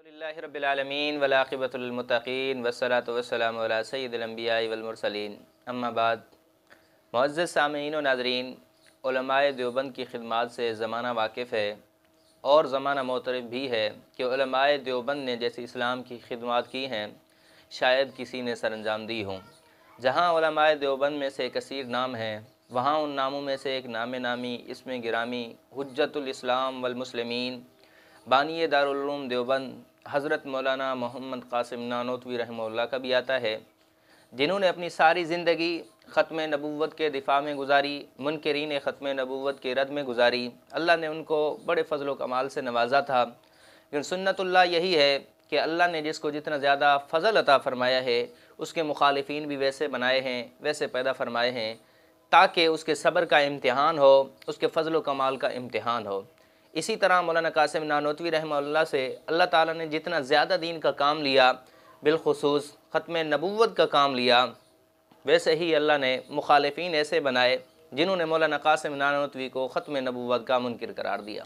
अल्हम्दुलिल्लाहि रब्बिल आलमीन वल आक़िबतुल लिल-मुत्तक़ीन वस्सलातु वस्सलामु अला सय्यिदिल अंबियाइ वल मुरसलीन अम्मा बाद। मुअज़्ज़ज़ सामीईन व नाज़रीन, उलमाए देवबंद की खिदमत से ज़माना वाकिफ़ है और ज़माना मोतरफ़ भी है कि उलमाए देवबंद ने जैसे इस्लाम की खिदमत की हैं शायद किसी ने सरअंजाम दी हों। जहाँ उलमाए देवबंद में से कसीर नाम हैं, वहाँ उन नामों में से एक नाम नामी इसमें गिरामी हुज्जतुल इस्लाम वल मुस्लिमीन बानी दारुल उलूम देवबंद हज़रत मौलाना मोहम्मद कासिम नानोतवी रहमतुल्लाह का भी आता है, जिन्होंने अपनी सारी ज़िंदगी ख़त्म नबूव्वत के दिफा में गुजारी, मुनकरीन ख़त्म नबूव्वत के रद में गुजारी। अल्लाह ने उनको बड़े फ़ज़ल व कमाल से नवाजा था। लेकिन सुन्नतुल्लाह यही है कि अल्लाह ने जिसको जितना ज़्यादा फ़ज़ल अता फ़रमाया है उसके मुखालिफिन भी वैसे बनाए हैं, वैसे पैदा फ़रमाए हैं, ताकि उसके सब्र का इम्तिहान हो, उसके फ़ज़ल व कमाल का इम्तिहान हो। इसी तरह मौलाना कासिम नानोतवी रहमतुल्लाह से अल्लाह ताला ने जितना ज़्यादा दीन का काम लिया, बिलखुसूस ख़त्म नबूव्वत का काम लिया, वैसे ही अल्लाह ने मुखालिफिन ऐसे बनाए जिन्होंने मौलाना कासिम नानोतवी को ख़त्म नबूव्वत का मुनकिर करार दिया।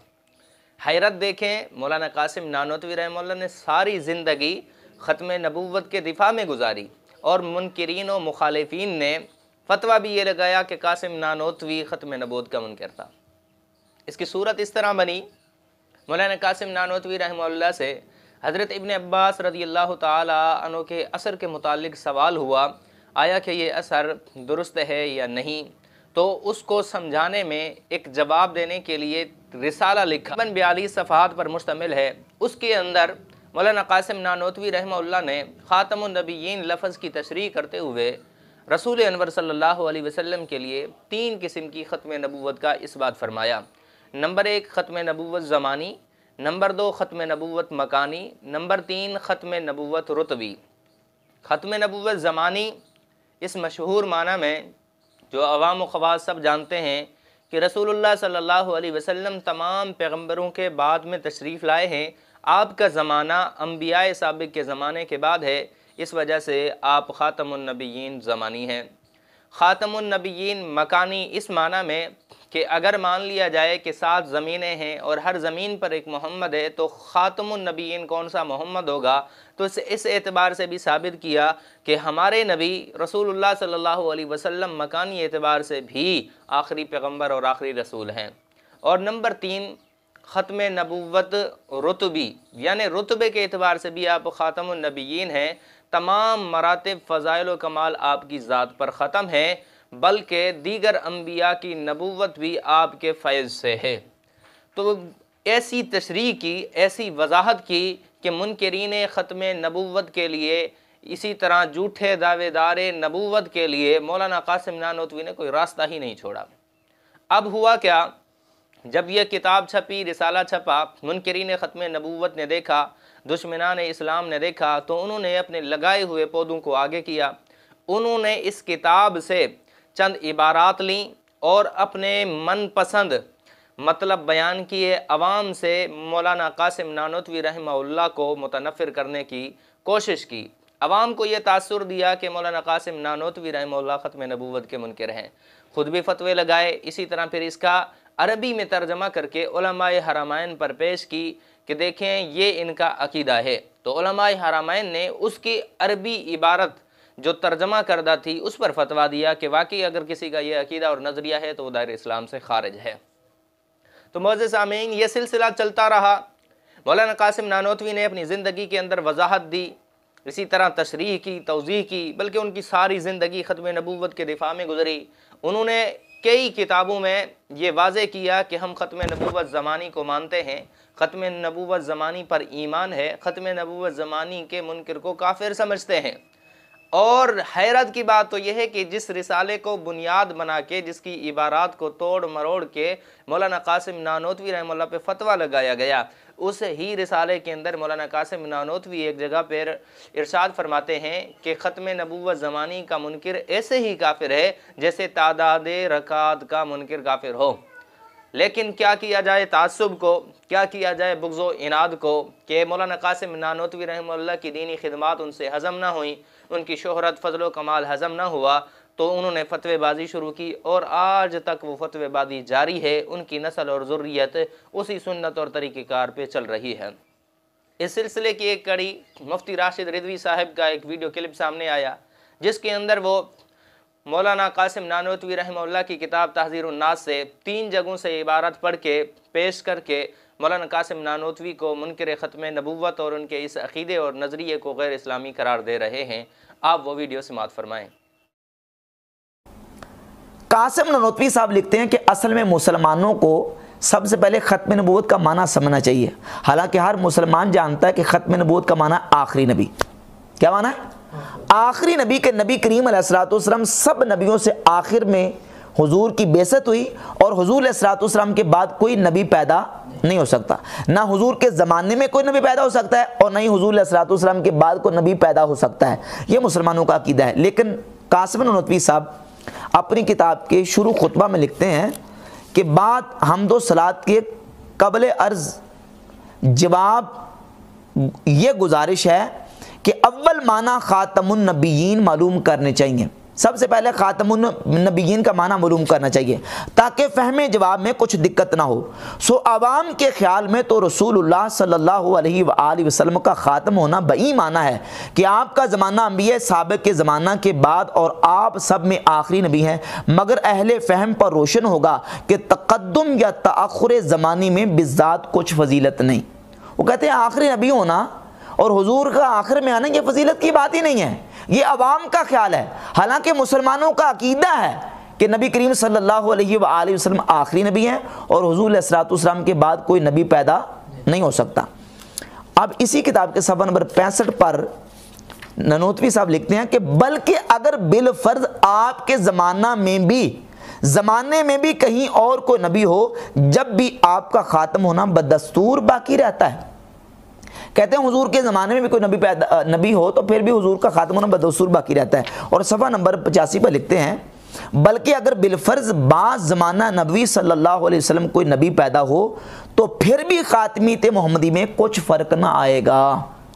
हैरत देखें, मौलाना कासिम नानोतवी रहमतुल्लाह ने सारी ज़िंदगी ख़त्म नबूव्वत के दिफा में गुजारी और मुनकिरीन व मुखालिफिन ने फतवा भी ये लगाया कि कासिम नानोतवी ख़त्म नबूव्वत का मुनकर था। इसकी सूरत इस तरह बनी, मौलाना कासिम नानोतवी रहमतुल्लाह से हज़रत इब्न अब्बास रज़ियल्लाहु ताला अन्हु के असर के मुतालिक सवाल हुआ, आया कि ये असर दुरुस्त है या नहीं। तो उसको समझाने में एक जवाब देने के लिए रिसाला लिखा, तकरीबन 42 सफ़हात पर मुश्तमिल है। उसके अंदर मौलाना कासिम नानोतवी रहमतुल्लाह ने ख़ातमुन नबिय्यीन लफ्ज़ की तशरीह करते हुए रसूल अनवर सल्लल्लाहु अलैहि वसल्लम के लिए 3 किस्म की ख़त्म नबूव्वत का इस्बात फ़रमाया। नंबर 1 ख़त्म नबूव्वत ज़मानी, नंबर 2 ख़त्म नबूव्वत मकानी, नंबर 3 ख़त्म नबूव्वत रुतबी। ख़त्म नबूव्वत ज़मानी इस मशहूर माना में जो अवाम व ख़वास सब जानते हैं कि रसूलुल्लाह सल्लल्लाहु अलैहि वसल्लम तमाम पैगम्बरों के बाद में तशरीफ़ लाए हैं। आपका ज़माना अम्बियाए साबिक़ के ज़माने के बाद है, इस वजह से आप ख़ातमुन नबिय्यीन ज़मानी हैं। ख़ातमुन नबिय्यीन मकानी इस माना में कि अगर मान लिया जाए कि 7 ज़मीनें हैं और हर ज़मीन पर एक मोहम्मद है, तो ख़ातमुन नबिय्यीन कौन सा मोहम्मद होगा। तो इस एतबार से भी साबित किया कि हमारे नबी रसूलुल्लाह सल्लल्लाहु अलैहि वसल्लम मकानी एतबार से भी आखिरी पैगम्बर और आखिरी रसूल हैं। और नंबर 3 ख़त्म नबूव्वत रुतबी, यानी रुतबे के एतबार से भी आप ख़ातमुन नबिय्यीन हैं। तमाम मरातिब फ़ज़ाइल व कमाल आपकी ज़ात पर ख़त्म है, बल्कि दीगर अम्बिया की नबूव्वत भी आपके फ़ैज़ से है। तो ऐसी तशरीह की, ऐसी वजाहत की कि मुनकरीन ख़त्म नबूव्वत के लिए, इसी तरह झूठे दावेदार नबूव्वत के लिए मौलाना कासिम नानोतवी ने कोई रास्ता ही नहीं छोड़ा। अब हुआ क्या, जब यह किताब छपी, रिसाला छपा, मुनकरीन ख़त्म नबूव्वत ने देखा, दुश्मनान इस्लाम ने देखा, तो उन्होंने अपने लगाए हुए पौधों को आगे किया। उन्होंने इस किताब से चंद इबारात लीं और अपने मनपसंद मतलब बयान किए। अवाम से मौलाना कासिम नानोतवी रहमतुल्लाह को मुतनफ़िर करने की कोशिश की। अवाम को ये तासुर दिया कि मौलाना कासिम नानोतवी रहमतुल्लाह ख़त्म नबूव्वत के मुनकर हैं। ख़ुद भी फतवे लगाए। इसी तरह फिर इसका अरबी में तर्जमा करके उलमाए हरमैन पर पेश की कि देखें ये इनका अकीदा है। तो उलमाए हरमैन ने उसकी अरबी इबारत जो तर्जमा करदा थी उस पर फतवा दिया कि वाकई अगर किसी का ये अकीदा और नज़रिया है तो वो दायरे इस्लाम से खारिज है। तो मुअज़्ज़िज़ सामीईन, ये सिलसिला चलता रहा। मौलाना कासिम नानोतवी ने अपनी ज़िंदगी के अंदर वजाहत दी, इसी तरह तशरीह की, तौज़ीह की, बल्कि उनकी सारी ज़िंदगी ख़त्म नबूव्वत के दिफा में गुजरी। उन्होंने कई किताबों में ये वाज़े किया कि हम ख़त्म नबूव्वत ज़मानी को मानते हैं, ख़त्म नबूव्वत ज़मानी पर ईमान है, ख़त्म नबूव्वत ज़मानी के मुनकर को काफिर समझते हैं। और हैरत की बात तो यह है कि जिस रिसाले को बुनियाद बना के, जिसकी इबारात को तोड़ मरोड़ के मौलाना कासिम नानोतवी रहमतुल्लाह पे फतवा लगाया गया, उस ही रिसाले के अंदर मौलाना कासिम नानोतवी एक जगह पर इरशाद फरमाते हैं कि ख़त्म नबूव्वत ज़मानी का मुनकर ऐसे ही काफिर है जैसे तादाद रकात का मुनकर काफिर हो। लेकिन क्या किया जाए तासुब को, क्या किया जाए बुग़्ज़ो इनाद को, कि मौलाना कासिम नानोतवी रहमतुल्लाह की दीनी खिदमत उनसे हज़म ना हुई, उनकी शोहरत फ़ज़ल कमाल हज़म ना हुआ, तो उन्होंने फतवेबाजी शुरू की और आज तक वो फतवेबाजी जारी है। उनकी नस्ल और ज़ुर्रियत उसी सुन्नत और तरीक़ेकार पे चल रही है। इस सिलसिले की एक कड़ी मुफ्ती राशिद रिजवी साहब का एक वीडियो क्लिप सामने आया, जिसके अंदर वो मौलाना कासिम नानोतवी रहमतुल्लाह की किताब तहज़ीरुन नास से 3 जगहों से इबारत पढ़ के पेश करके मौलाना कासिम नानोतवी को मुनकर ख़त्म नबूवत और उनके इस अक़ीदे और नज़रिए को गैर इस्लामी करार दे रहे हैं। आप वो वीडियो समाअत फरमाएँ। कासिम नानोतवी साहब लिखते हैं कि असल में मुसलमानों को सबसे पहले ख़त्म नबूवत का माना समझना चाहिए। हालांकि हर मुसलमान जानता है कि ख़त्म नबूवत का माना आखिरी नबी। क्या माना है? आखिरी नबी के नबी करीम अलैहिस्सलाम सब नबियों से आखिर में हुजूर की बेइज्जत हुई और हुजूर अलैहिस्सलाम के बाद कोई नबी पैदा नहीं हो सकता। ना हुजूर के ज़माने में कोई नबी पैदा हो सकता है और ना ही हुजूर अलैहिस्सलाम के बाद कोई नबी पैदा हो सकता है। ये मुसलमानों का अकीदा है। लेकिन कासिम नानोतवी साहब अपनी किताब के शुरू खुतबा में लिखते हैं कि बात हमदो सलात के कबल अर्ज़ जवाब ये गुजारिश है कि अव्वल माना ख़ातमुन नबिय्यीन मालूम करने चाहिए। सबसे पहले ख़ातमुन नबिय्यीन का माना मालूम करना चाहिए ताकि फ़हमे जवाब में कुछ दिक्कत ना हो। सो आवाम के ख्याल में तो रसूलुल्लाह सल्लल्लाहु अलैहि वसल्लम का ख़ातम होना बई माना है कि आपका ज़माना अंबिया साबिक़ के ज़माना के बाद और आप सब में आखिरी नबी हैं। मगर अहले फ़हम पर रोशन होगा कि तक़द्दुम या तअख़ुर ज़मानी में बिज़ात कुछ फजीलत नहीं। वो कहते हैं आखिरी नबी होना और हुजूर का आखिर में आना ये फजीलत की बात ही नहीं है, ये अवाम का ख्याल है। हालांकि मुसलमानों का अकीदा है कि नबी करीम सल्लल्लाहु अलैहि वसल्लम आखिरी नबी हैं और हुजूर अलैहिस्सलाम के बाद कोई नबी पैदा नहीं हो सकता। अब इसी किताब के सफ़ा नंबर 65 पर नानोतवी साहब लिखते हैं कि बल्कि अगर बिलफर्ज आपके ज़माने में भी कहीं और कोई नबी हो, जब भी आपका ख़ात्म होना बदस्तूर बाकी रहता है। कहते हैं हुजूर के ज़माने में भी कोई नबी हो तो फिर भी हुजूर का ख़ात्म होना बदस्तूर बाकी रहता है। और सफ़ा नंबर 85 पर लिखते हैं बल्कि अगर बिलफर्ज बाज़ ज़माना नबी सल्लल्लाहु अलैहि वसल्लम कोई नबी पैदा हो तो फिर भी ख़ातमीत मोहम्मदी में कुछ फ़र्क ना आएगा,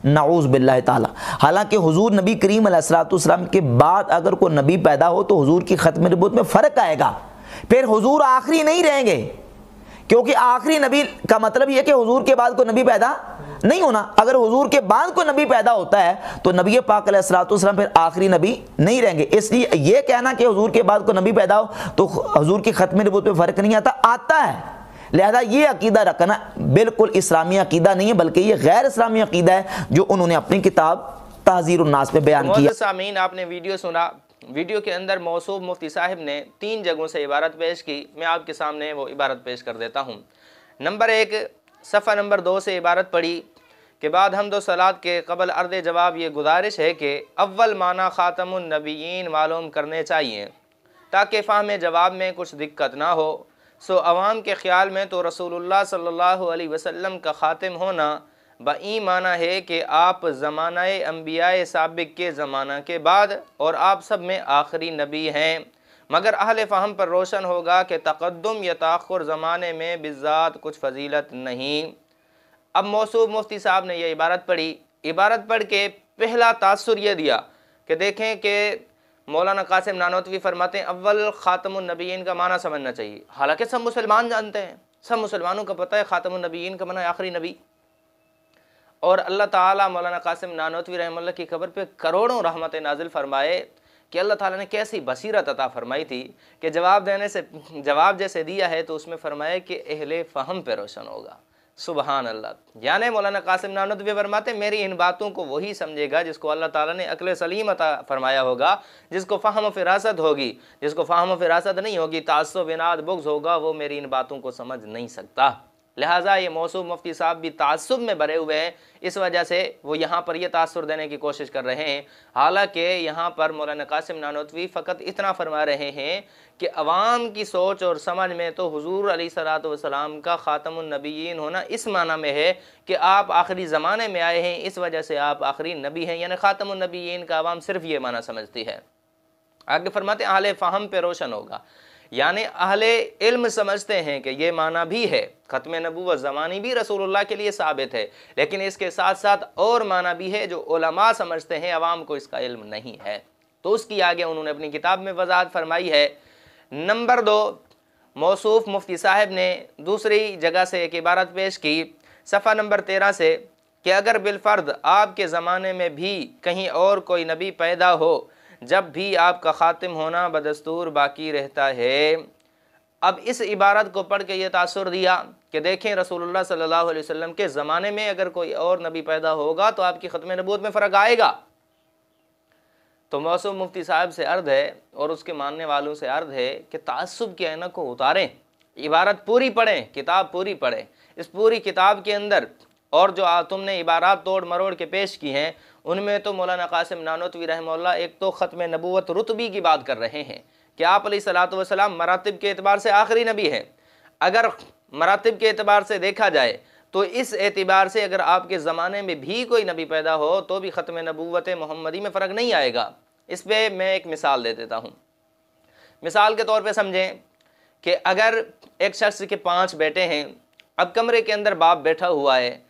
नाऊज़ बिल्लाहि ताला। हालांकि हुजूर नबी करीम अलैहिस्सलाम के बाद अगर कोई नबी पैदा हो तो हुजूर की ख़त्म नबूवत में फ़र्क आएगा। फिर हुजूर आखिरी नहीं रहेंगे, क्योंकि आखिरी नबी का मतलब यह कि हुजूर के बाद कोई नबी पैदा नहीं होना। अगर हुजूर के बाद कोई नबी पैदा होता है तो नबी पाक अलैहिस्सलाम फिर आखिरी नबी नहीं रहेंगे। इसलिए यह कहना कि हुजूर के बाद कोई नबी पैदा हो तो हुजूर की ख़त्म नबूवत में फ़र्क नहीं आता है। लिहाजा ये अकीदा रखना बिल्कुल इस्लामी अकीदा नहीं है, बल्कि ये गैर इस्लामी अकीदा है जो उन्होंने अपनी किताब तहज़ीरुन नास में बयान किया। सामीन, आपने वीडियो सुना। वीडियो के अंदर मौसूफ मुफ्ती साहब ने 3 जगहों से इबारत पेश की। मैं आपके सामने वो इबारत पेश कर देता हूँ। नंबर 1 सफ़ा नंबर 2 से इबारत पढ़ी के बाद हमदो सलात के कबल अर्द जवाब ये गुजारिश है कि अव्वल माना ख़ातमुन नबिय्यीन मालूम करने चाहिए ताकि फ़हम जवाब में कुछ दिक्कत ना हो। सो अवाम के ख़्याल में तो रसूलुल्लाह सल्लल्लाहु अलैहि वसल्लम का ख़ातिम होना बई माना है कि आप ज़मानाए अंबियाए साबिक़ के ज़माना के बाद और आप सब में आखिरी नबी हैं। मगर अहले फ़हम पर रोशन होगा कि तक़द्दुम या ताख़ुर ज़माने में बिज़ात कुछ फजीलत नहीं। अब मौसूफ मुफ्ती साहब ने यह इबारत पढ़ी। इबारत पढ़ के पहला तासुर यह दिया कि देखें कि मौलाना कासिम नानोतवी फरमाते हैं अव्वल ख़ातमुन नबिय्यीन का माना समझना चाहिए। हालांकि सब मुसलमान जानते हैं, सब मुसलमानों को पता है ख़ातमुन नबिय्यीन का माना आखिरी नबी। और अल्लाह ताला मौलाना कासिम नानोतवी रहमतुल्लाह की खबर पे करोड़ों रहमत नाजिल फरमाए कि अल्लाह ताला ने कैसी बसीरत अता फरमाई थी कि जवाब जैसे दिया है तो उसमें फरमाया कि अहले फ़हम पे रोशन होगा। सुबहान अल्लाह। यानी मौलाना कासिम नानोतवी फरमाते मेरी इन बातों को वही समझेगा जिसको अल्लाह ताला ने अक्ल सलीम अता फरमाया होगा, जिसको फ़हम फ़िरासत होगी। जिसको फ़हम फ़िरासत नहीं होगी, तासुब इनाद बुग़्ज़ होगा, वो मेरी इन बातों को समझ नहीं सकता। लिहाजा ये मौसूफ मुफ्ती साहब भी तासुब में भरे हुए हैं, इस वजह से वो यहाँ पर यह तासुर देने की कोशिश कर रहे हैं। हालांकि यहाँ पर मौलाना कासिम नानोतवी फ़कत इतना फरमा रहे हैं कि अवाम की सोच और समझ में तो हुजूर अलैहिस्सलातु वस्सलाम का ख़ातमुन नबिय्यीन होना इस माना में है कि आप आखिरी ज़माने में आए हैं, इस वजह से आप आखिरी नबी हैं। यानी ख़ातमुन नबिय्यीन का अवाम सिर्फ ये माना समझती है। आगे फरमाते अहले फ़हम पे रोशन होगा, यानी अहले इल्म समझते हैं कि ये माना भी है। ख़त्म नबूवत ज़मानी भी रसूलुल्लाह के लिए साबित है, लेकिन इसके साथ साथ और माना भी है जो उलमा समझते हैं, अवाम को इसका इल्म नहीं है। तो उसकी आगे उन्होंने अपनी किताब में वज़ाहत फरमाई है। नंबर 2 मौसूफ मुफ्ती साहब ने दूसरी जगह से एक इबारत पेश की। सफ़ा नंबर 13 से कि अगर बिलफ़र्द आपके ज़माने में भी कहीं और कोई नबी पैदा हो, जब भी आपका ख़ातिम होना बदस्तूर बाकी रहता है। अब इस इबारत को पढ़ के ये तासुर दिया कि देखें रसूलुल्लाह सल्लल्लाहु अलैहि वसल्लम के ज़माने में अगर कोई और नबी पैदा होगा तो आपकी ख़त्म नबूवत में फ़र्क आएगा। तो मौसूम मुफ्ती साहब से अर्ज़ है और उसके मानने वालों से अर्ज़ है कि तासुब के ऐनक को उतारें, इबारत पूरी पढ़ें, किताब पूरी पढ़ें। इस पूरी किताब के अंदर और जो तुमने इबारत तोड़ मरोड़ के पेश की हैं उनमें तो मौलाना कासिम नानोतवी रहमहुल्लाह एक तो ख़त्म नबूवत रुतबी की बात कर रहे हैं कि आप अलैहिस्सलातु वस्सलाम मरातिब के एतबार से आखिरी नबी हैं। अगर मरातिब के एतबार से देखा जाए तो इस एतबार से अगर आपके ज़माने में भी कोई नबी पैदा हो तो भी ख़त्म नबूवत मोहम्मदी में फ़र्क नहीं आएगा। इस पर मैं एक मिसाल दे देता हूँ। मिसाल के तौर पे समझें कि अगर एक शख्स के 5 बेटे हैं, अब कमरे के अंदर बाप बैठा हुआ है,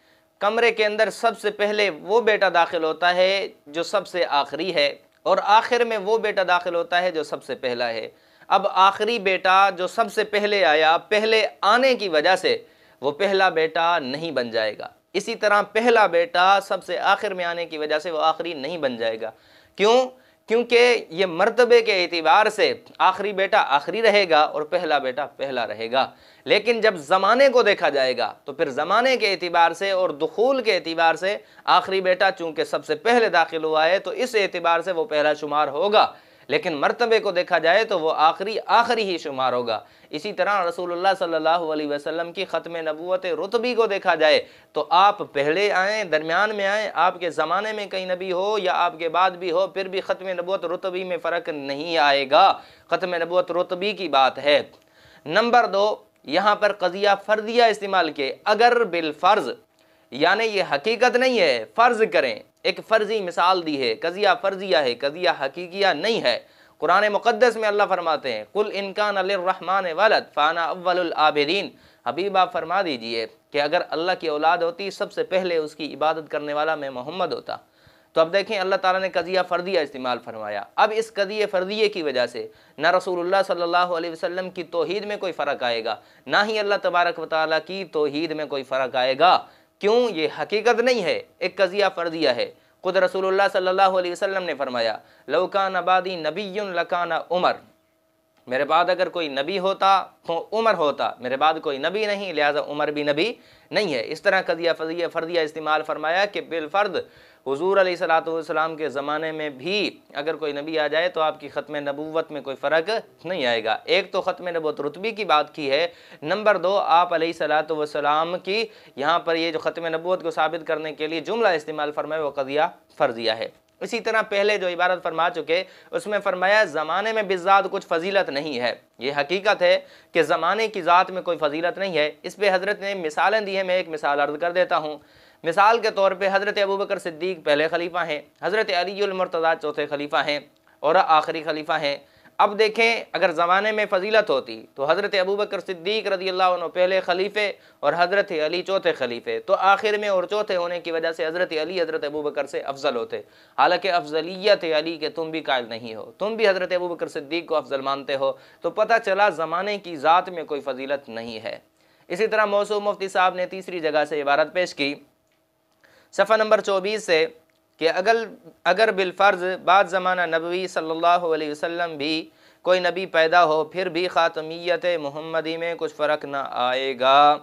कमरे के अंदर सबसे पहले वो बेटा दाखिल होता है जो सबसे आखिरी है और आखिर में वो बेटा दाखिल होता है जो सबसे पहला है। अब आखिरी बेटा जो सबसे पहले आया, पहले आने की वजह से वो पहला बेटा नहीं बन जाएगा। इसी तरह पहला बेटा सबसे आखिर में आने की वजह से वो आखिरी नहीं बन जाएगा। क्यों? क्योंकि ये मर्तबे के एतबार से आखिरी बेटा आखिरी रहेगा और पहला बेटा पहला रहेगा। लेकिन जब ज़माने को देखा जाएगा तो फिर ज़माने के एतबार से और दुखूल के एतबार से आखिरी बेटा चूँकि सबसे पहले दाखिल हुआ है तो इस एतबार से वो पहला शुमार होगा, लेकिन मर्तबे को देखा जाए तो वो आखिरी ही शुमार होगा। इसी तरह रसूलुल्लाह सल्लल्लाहु अलैहि वसल्लम की ख़त्म नबूवत रुतबी को देखा जाए तो आप पहले आएँ, दरमियान में आएँ, आपके ज़माने में कई नबी हो या आपके बाद भी हो, फिर भी ख़त्म नबूवत रुतबी में फ़र्क नहीं आएगा। ख़त्म नबूवत रुतबी की बात है। नंबर 2, यहाँ पर क़ज़िया फ़र्दिया इस्तेमाल के, अगर बिलफ़र्ज़, यानी ये हकीकत नहीं है, फ़र्ज़ करें, एक फ़र्ज़ी मिसाल दी है, कज़िया फ़र्जिया है, कज़िया हकीकिया नहीं है। कुरान मुक़द्दस में अल्लाह फरमाते हैं कुल इन कान लिर्रहमान वलद फ़ाना अव्वलुल आबिदीन। हबीब आप फरमा दीजिए कि अगर अल्लाह की औलाद होती सबसे पहले उसकी इबादत करने वाला मैं मोहम्मद होता। तो अब देखें अल्लाह ताला ने कज़िया फ़र्दिया इस्तेमाल फरमाया। अब इस कज़िया फ़र्दिये की वजह से ना रसूलुल्लाह सल्लल्लाहु अलैहि वसल्लम की तौहीद में कोई फ़र्क आएगा, ना ही अल्लाह तबारक व तआला की तौहीद में कोई फ़र्क आएगा। क्यों? ये हकीकत नहीं है, एक कज़िया फ़र्दिया है। खुद रसूलुल्लाह सल्लल्लाहु अलैहि वसल्लम ने फरमाया लौ कान बादी नबियुन लकाना उमर, मेरे बाद अगर कोई नबी होता तो उमर होता, मेरे बाद कोई नबी नहीं लिहाजा उमर भी नबी नहीं है। इस तरह कज़िया फ़र्दिया इस्तेमाल फरमाया कि बिलफ़र्द हुज़ूर अलैहिस्सलातु वस्सलाम के ज़माने में भी अगर कोई नबी आ जाए तो आपकी ख़त्म नबूवत में कोई फ़र्क नहीं आएगा। एक तो ख़त्म नबूवत रुतबी की बात की है, नंबर 2 आप अलैहिस्सलातु वस्सलाम की यहाँ पर ये जो ख़त्म नबूवत को साबित करने के लिए जुमला इस्तेमाल फरमाया वो कज़िया फ़र्जिया है। इसी तरह पहले जो इबारत फरमा चुके उसमें फरमाया ज़माने में बिज़ात कुछ फ़जीलत नहीं है। ये हकीकत है कि ज़माने की ज़ात में कोई फ़जीलत नहीं है। इस पर हज़रत ने मिसालें दी हैं, मैं एक मिसाल अर्ज़ कर देता हूँ। मिसाल के तौर पे हज़रत अबू बकर सिद्दीक़ पहले खलीफा हैं, हज़रत अलीउल मुर्तज़ा चौथे खलीफा हैं और आखिरी खलीफा हैं। अब देखें अगर ज़माने में फ़जीलत होती तो हज़रत अबू बकर सिद्दीक़ रज़ियल्लाहु अन्हु पहले खलीफे और हज़रत अली चौथे खलीफे, तो आखिर में और चौथे होने की वजह से हज़रत अली हज़रत अबू बकर से अफजल होते। हालांकि अफजलियत अली के तुम भी कायल नहीं हो, तुम भी हज़रत अबू बकर सिद्दीक़ को अफजल मानते हो। तो पता चला ज़माने की ज़ात में कोई फ़जीलत नहीं है। इसी तरह मौसूम मुफ्ती साहब ने तीसरी जगह से इबारत पेश की सफ़ा नंबर 24 से कि अगर बिलफ़र्ज़ बाद ज़माना नबवी सल्लल्लाहु अलैहि वसल्लम भी कोई नबी पैदा हो फिर भी ख़ातमियत मोहम्मदी में कुछ फ़र्क ना आएगा।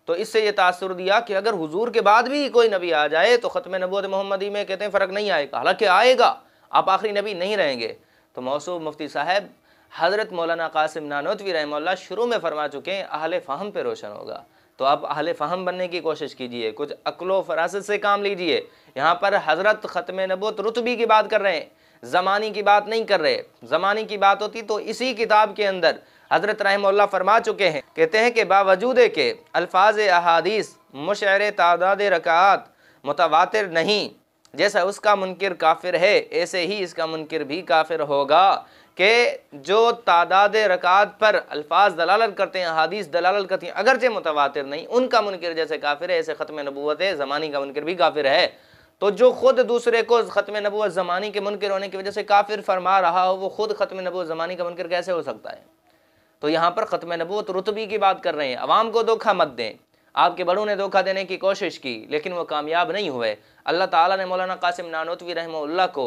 तो इससे ये तासुर दिया कि अगर हुजूर के बाद भी कोई नबी आ जाए तो ख़त्म नबूवत मोहम्मदी में कहते हैं फ़र्क नहीं आएगा, हालांकि आएगा, आप आखिरी नबी नहीं रहेंगे। तो मौसूम मुफ्ती साहब हज़रत मौलाना कासिम नानोतवी रहमतुल्लाह शुरू में फरमा चुके हैं अहले फ़हम पे रोशन होगा। तो आप अहले फ़हम बनने की कोशिश कीजिए, कुछ अक्लो फ़रासत से काम लीजिए। यहाँ पर हज़रत ख़त्म नबूवत रुतबी की बात कर रहे हैं, ज़मानी की बात नहीं कर रहे। ज़मानी की बात होती तो इसी किताब के अंदर हज़रत रहमतुल्लाह फरमा चुके हैं, कहते हैं कि बावजूद के अल्फाज अहादीस मुशअरे तादाद रकात मुतवातिर नहीं, जैसा उसका मुनकिर काफिर है ऐसे ही इसका मुनकिर भी काफिर होगा। कि जो तादाद रकात पर अल्फाज दलालत करते हैं, अहादीस दलालत करती हैं, अगरचे मुतवातिर नहीं, उनका मुनकिर जैसे काफिर है ऐसे ख़त्म नबूवत ज़मानी का मुनकिर भी काफिर है। तो जो खुद दूसरे को ख़त्म नबूवत ज़मानी के मुनकिर होने की वजह से काफिर फरमा रहा हो वो खुद ख़त्म नबूवत ज़मानी का मुनकिर कैसे हो सकता है? तो यहाँ पर ख़त्म नबूवत रुतबी की बात कर रहे हैं। अवाम को धोखा मत दें, आपके बड़ों ने धोखा देने की कोशिश की लेकिन वो कामयाब नहीं हुए। अल्लाह ताला ने मौलाना कासिम नानोतवी रहमतुल्लाह को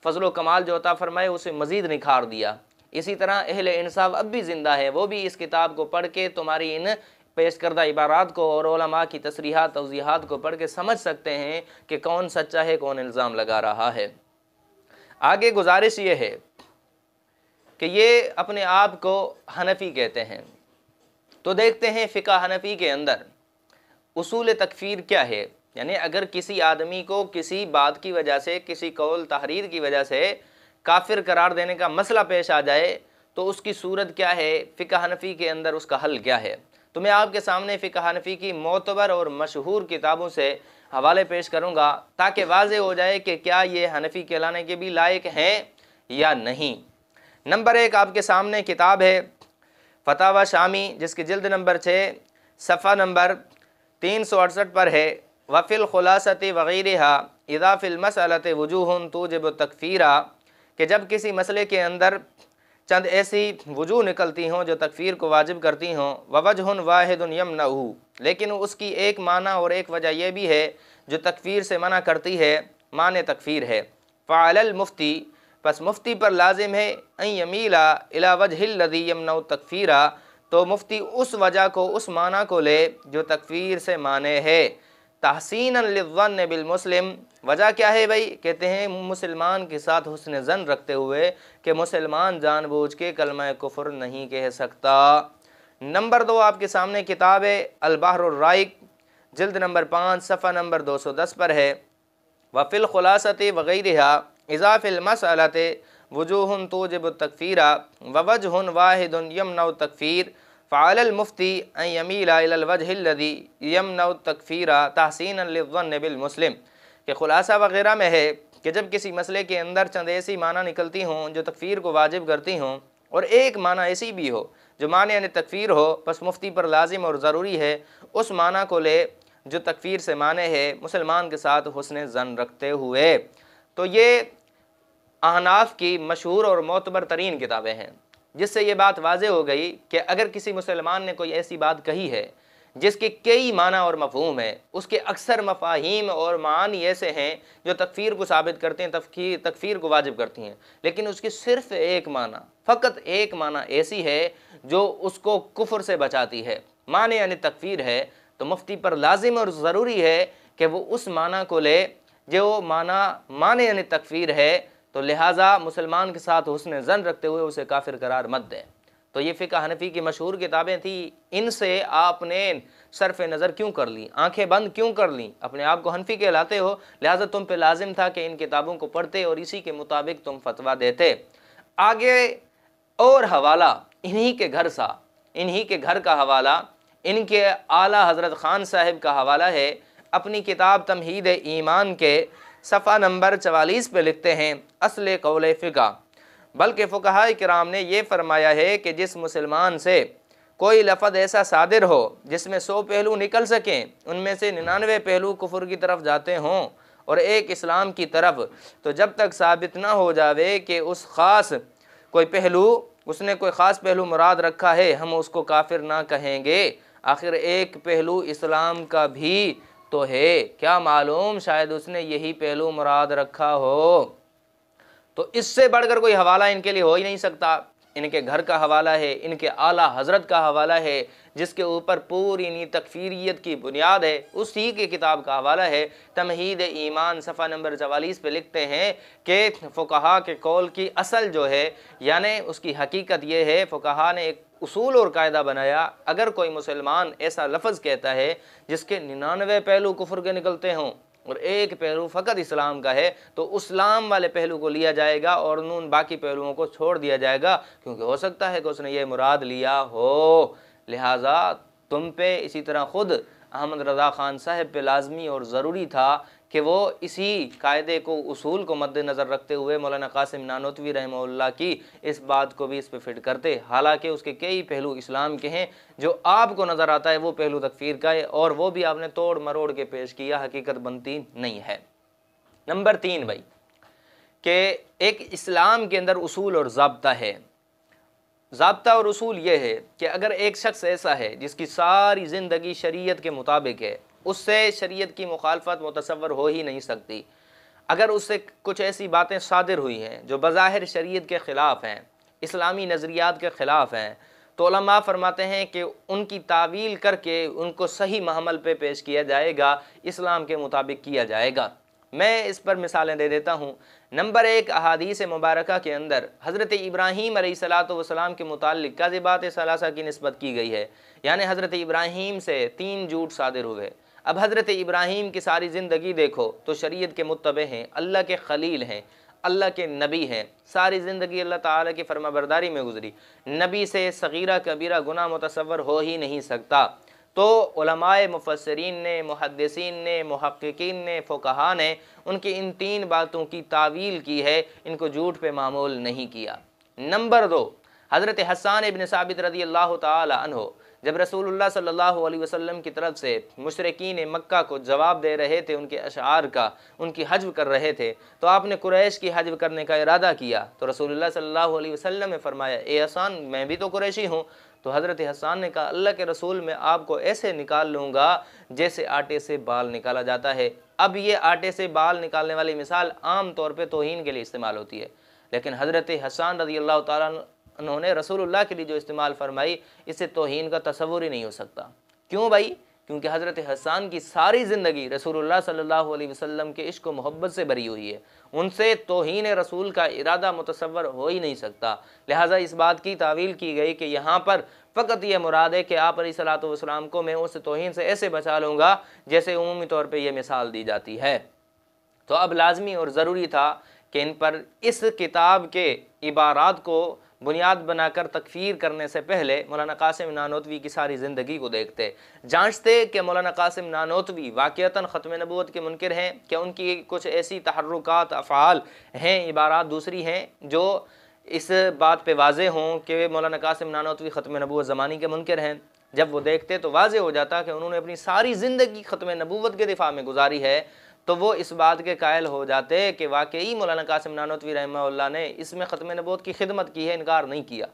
फजलो कमाल जो अता फरमाए उसे मज़ीद निखार दिया। इसी तरह अहले इंसाफ अब भी ज़िंदा है, वो भी इस किताब को पढ़ के तुम्हारी इन पेश करदा इबारात को और उलमा की तसरीहात तौज़ीहात को पढ़ के समझ सकते हैं कि कौन सच्चा है, कौन इल्ज़ाम लगा रहा है। आगे गुजारिश ये है कि ये अपने आप को हनफ़ी कहते हैं, तो देखते हैं फ़िक़्ह हनफ़ी के अंदर उसूल तकफ़ीर क्या है। यानी अगर किसी आदमी को किसी बात की वजह से, किसी कौल तहरीर की वजह से काफिर करार देने का मसला पेश आ जाए तो उसकी सूरत क्या है, फ़िक़्ह हनफ़ी के अंदर उसका हल क्या है। तो मैं आपके सामने फ़िक़्ह हनफ़ी की मोतबर और मशहूर किताबों से हवाले पेश करूँगा ताकि वाज़ेह हो जाए कि क्या ये हनफ़ी कहलाने के भी लायक हैं या नहीं। नंबर 1 आपके सामने किताब है फतावा शामी, जिसकी जिल्द नंबर 6 सफ़ा नंबर 368 पर है। वफ़िल खुलासती वग़ैरहा इज़ा फ़िल मसअलति वजूहुन तूजिबु तकफ़ीरा, कि जब किसी मसले के अंदर चंद ऐसी वजूह निकलती हों जो तकफ़ीर को वाजिब करती हों, ववजहुन वाहिदुन यमनहु, लेकिन उसकी एक माना और एक वजह यह भी है जो तकफ़ीर से मना करती है, माने तकफ़ीर है। फ़अलल मुफ्ती, बस मुफ्ती पर लाजिम है अन यमीला इला वजहिल लज़ी यमनउ तकफ़ीरा, तो मुफ्ती उस वजह को, उस माना को ले जो तकफ़ीर से माने है। तहसीनन लिज़्ज़न्न बिल मुस्लिम, वजह क्या है भाई, कहते हैं मुसलमान के साथ हुस्न ज़न रखते हुए कि मुसलमान जानबूझ के कलमा कुफ्र नहीं कह सकता। नंबर 2 आपके सामने किताब है अल बहरुर राइक, जिल्द नंबर 5 सफ़ा नंबर 210 पर है। वफ़िल खुलासति वग़ैरहा इज़ा फ़िल मसअलति वजूहुन तूजिबु तकफ़ीरा ववजहुन वाहिदुन यमनउ तकफ़ीर फ़अलल मुफ्ती अन यमीला इलल वजहिल लज़ी यमनउ तकफ़ीरा तहसीनन लिज़्ज़न्न बिल मुस्लिम, के खुलासा वग़ैरह में है कि जब किसी मसले के अंदर चंद ऐसी माना निकलती हों जो तकफ़ीर को वाजिब करती हों और एक माना ऐसी भी हो जो माने यानी तकफ़ीर हो, बस मुफ्ती पर लाजिम और ज़रूरी है उस माना को ले जो तकफ़ीर से माने है, मुसलमान के साथ हुस्न ज़न रखते हुए। तो ये अहनाफ की मशहूर और मोतबर तरीन किताबें हैं, जिससे ये बात वाज़ेह हो गई कि अगर किसी मुसलमान ने कोई ऐसी बात कही है जिसके कई माना और मफ़हूम है, उसके अक्सर मफ़ाहीम और मानी ऐसे हैं जो तकफ़ीर को साबित करते हैं, तकफ़ीर को वाजिब करती हैं, लेकिन उसकी सिर्फ़ एक माना, फ़कत एक माना ऐसी है जो उसको कुफ्र से बचाती है, माने यानी तकफ़ीर है, तो मुफ्ती पर लाजिम और ज़रूरी है कि वो उस माना को ले जो माना माने यानी तकफ़ीर है, तो लिहाजा मुसलमान के साथ हुस्न ज़न रखते हुए उसे काफिर करार मत दें। तो ये फ़िक़्ह हनफ़ी की मशहूर किताबें थी, इनसे आपने सरफ़ नज़र क्यों कर ली, आंखें बंद क्यों कर ली, अपने आप को हनफ़ी कहलाते हो, लिहाजा तुम पे लाजिम था कि इन किताबों को पढ़ते और इसी के मुताबिक तुम फतवा देते। आगे और हवाला इन्हीं के घर का हवाला, इनके आला हज़रत ख़ान साहिब का हवाला है। अपनी किताब तमहीद ईमान के सफ़ा नंबर 44 पे लिखते हैं असले कौल फ़िक़्ह, बल्कि फ़ुक़हा किराम ने यह फ़रमाया है कि जिस मुसलमान से कोई लफ़ज़ ऐसा सादिर हो जिसमें 100 पहलू निकल सकें, उनमें से 99 पहलू कुफ्र की तरफ जाते हों और एक इस्लाम की तरफ, तो जब तक साबित ना हो जावे कि उस ख़ास कोई पहलू, उसने कोई ख़ास पहलू मुराद रखा है, हम उसको काफिर ना कहेंगे। आखिर एक पहलू इस्लाम का भी तो है, क्या मालूम शायद उसने यही पहलू मुराद रखा हो। तो इससे बढ़कर कोई हवाला इनके लिए हो ही नहीं सकता। इनके घर का हवाला है, इनके आला हज़रत का हवाला है, जिसके ऊपर पूरी नी तकफ़ीरियत की बुनियाद है, उसी के किताब का हवाला है। तमहीद ईमान सफ़ा नंबर 44 पे लिखते हैं कि फ़ुक़हा के कौल की असल जो है, यानी उसकी हकीकत ये है, फ़ुक़हा ने एक उसूल और कायदा बनाया, अगर कोई मुसलमान ऐसा लफ्ज़ कहता है जिसके 99 पहलू कुफ्र के निकलते हों और एक पहलू फ़कत इस्लाम का है, तो इस्लाम वाले पहलू को लिया जाएगा और उन बाकी पहलुओं को छोड़ दिया जाएगा, क्योंकि हो सकता है कि उसने ये मुराद लिया हो। लिहाजा तुम पे, इसी तरह ख़ुद अहमद रज़ा ख़ान साहब पे लाजमी और ज़रूरी था कि वो इसी कायदे को, उसूल को मद्देनज़र रखते हुए मौलाना कासिम नानोतवी रहमतुल्लाह की इस बात को भी इस पे फिट करते। हालांकि उसके कई पहलू इस्लाम के हैं, जो आपको नज़र आता है वो पहलू तकफ़ीर का है, और वो भी आपने तोड़ मरोड़ के पेश किया, हकीकत बनती नहीं है। नंबर 3 भाई, कि एक इस्लाम के अंदर उसूल और ज़ाब्ता है। ज़ाब्ता और उसूल ये है कि अगर एक शख्स ऐसा है जिसकी सारी ज़िंदगी शरीयत के मुताबिक है, उससे शरीयत की मुखालफत मुतसव्वर हो ही नहीं सकती। अगर उससे कुछ ऐसी बातें सादिर हुई हैं जो बज़ाहिर शरीयत के ख़िलाफ़ हैं, इस्लामी नज़रियात के ख़िलाफ़ हैं, तो उलमा फरमाते हैं कि उनकी तावील करके उनको सही महमल पे पेश किया जाएगा, इस्लाम के मुताबिक किया जाएगा। मैं इस पर मिसालें दे देता हूँ। नंबर 1, अहादीस मुबारका के अंदर हज़रत इब्राहीम अलैहिस्सलातु वस्सलाम के मुताल्लिक़ काज़िबात सलासा की निस्बत की गई है, यानी हज़रत इब्राहीम से 3 झूठ सादिर हुए। अब हज़रत इब्राहीम की सारी ज़िंदगी देखो तो शरीयत के मुत्तबे हैं, अल्लाह के खलील हैं, अल्लाह के नबी हैं, सारी ज़िंदगी अल्लाह ताला की फरमाबरदारी में गुजरी। नबी से सगीरा कबीरा गुनाह मुतसव्वर हो ही नहीं सकता। तो उलमाए मुफस्सिरीन ने, मुहद्दिसीन ने, मुहक्किकीन ने, फ़ुक़हा ने उनकी इन 3 बातों की तावील की है, इनको झूठ पे मामूल नहीं किया। नंबर 2, हज़रत हस्सान इब्न साबित रज़ी अल्लाह ताला अन्हु जब रसूलुल्लाह सल्लल्लाहु अलैहि वसल्लम की तरफ से मुशरिकीन मक्का को जवाब दे रहे थे, उनके अशआर का, उनकी हज्व कर रहे थे, तो आपने कुरैश की हज्व करने का इरादा किया। तो रसूलुल्लाह सल्लल्लाहु अलैहि वसल्लम ने फरमाया, ए हसन, मैं भी तो कुरैशी हूँ। तो हज़रत हसन ने कहा, अल्लाह के रसूल, मैं आपको ऐसे निकाल लूँगा जैसे आटे से बाल निकाला जाता है। अब ये आटे से बाल निकालने वाली मिसाल आम तौर पर तौहीन के लिए इस्तेमाल होती है, लेकिन हज़रत हसन रज़ी अल्लाह ताला उन्होंने रसूलुल्लाह के लिए जो इस्तेमाल फरमाई, इससे तौहीन का तसव्वुर ही नहीं हो सकता। क्यों भाई? क्योंकि हज़रत हसन की सारी ज़िंदगी रसूलुल्लाह सल्लल्लाहु अलैहि वसल्लम के इश्क व मोहब्बत से भरी हुई है, उनसे तौहीन रसूल का इरादा मुतसव्वर हो ही नहीं सकता। लिहाजा इस बात की तावील की गई कि यहाँ पर फ़कत ये मुराद है कि आप अलैहिस्सलातु वस्सलाम को मैं उस तौहीन से ऐसे बचा लूँगा जैसे उमूमी तौर पर यह मिसाल दी जाती है। तो अब लाजमी और ज़रूरी था कि इन पर इस किताब के इबारात को बुनियाद बनाकर तकफ़ीर करने से पहले मौलाना कासिम नानोतवी की सारी ज़िंदगी को देखते, जांचते कि मौलाना कासिम नानोतवी वाक़ियतन ख़त्म नबूवत के मुनकिर हैं, कि उनकी कुछ ऐसी तहर्रुकात, अफ़आल हैं, इबारात दूसरी हैं जो इस बात पे वाज़े हों कि मौलाना कासिम नानोतवी ख़त्म नबूवत ज़मानी के मुनकिर हैं। जब वो देखते तो वाज़े हो जाता कि उन्होंने अपनी सारी ज़िंदगी ख़त्म नबूवत के दिफा में गुजारी है, तो वो इस बात के कायल हो जाते कि वाकई मौलाना कासिम नानोतवी रहमहुल्लाह ने इसमें ख़त्म नबूवत की खिदमत की है, इनकार नहीं किया।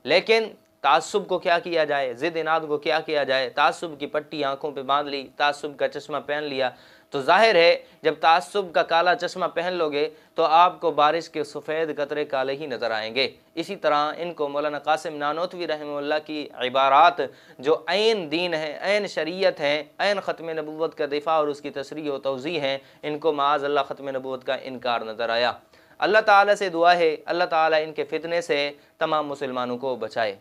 लेकिन तासुब को क्या किया जाए, ज़िद इनाद को क्या किया जाए, तासुब की पट्टी आँखों पे बांध ली, तासुब का चश्मा पहन लिया, तो जाहिर है जब तासुब का काला चश्मा पहन लोगे तो आपको बारिश के सफ़ेद कतरे काले ही नज़र आएंगे। इसी तरह इनको मौलाना कासिम नानोतवी रहमहुल्लाह की इबारात जो ऐन दीन है, ऐन शरीयत है, ऐन ख़त्म नबूवत का दिफा और उसकी तशरीह व तौज़ीह हैं, इनको माज़ अल्लाह ख़त्म नबूवत का इनकार नज़र आया। अल्लाह ताला से दुआ है, अल्लाह ताला इनके फितने से तमाम मुसलमानों को बचाए।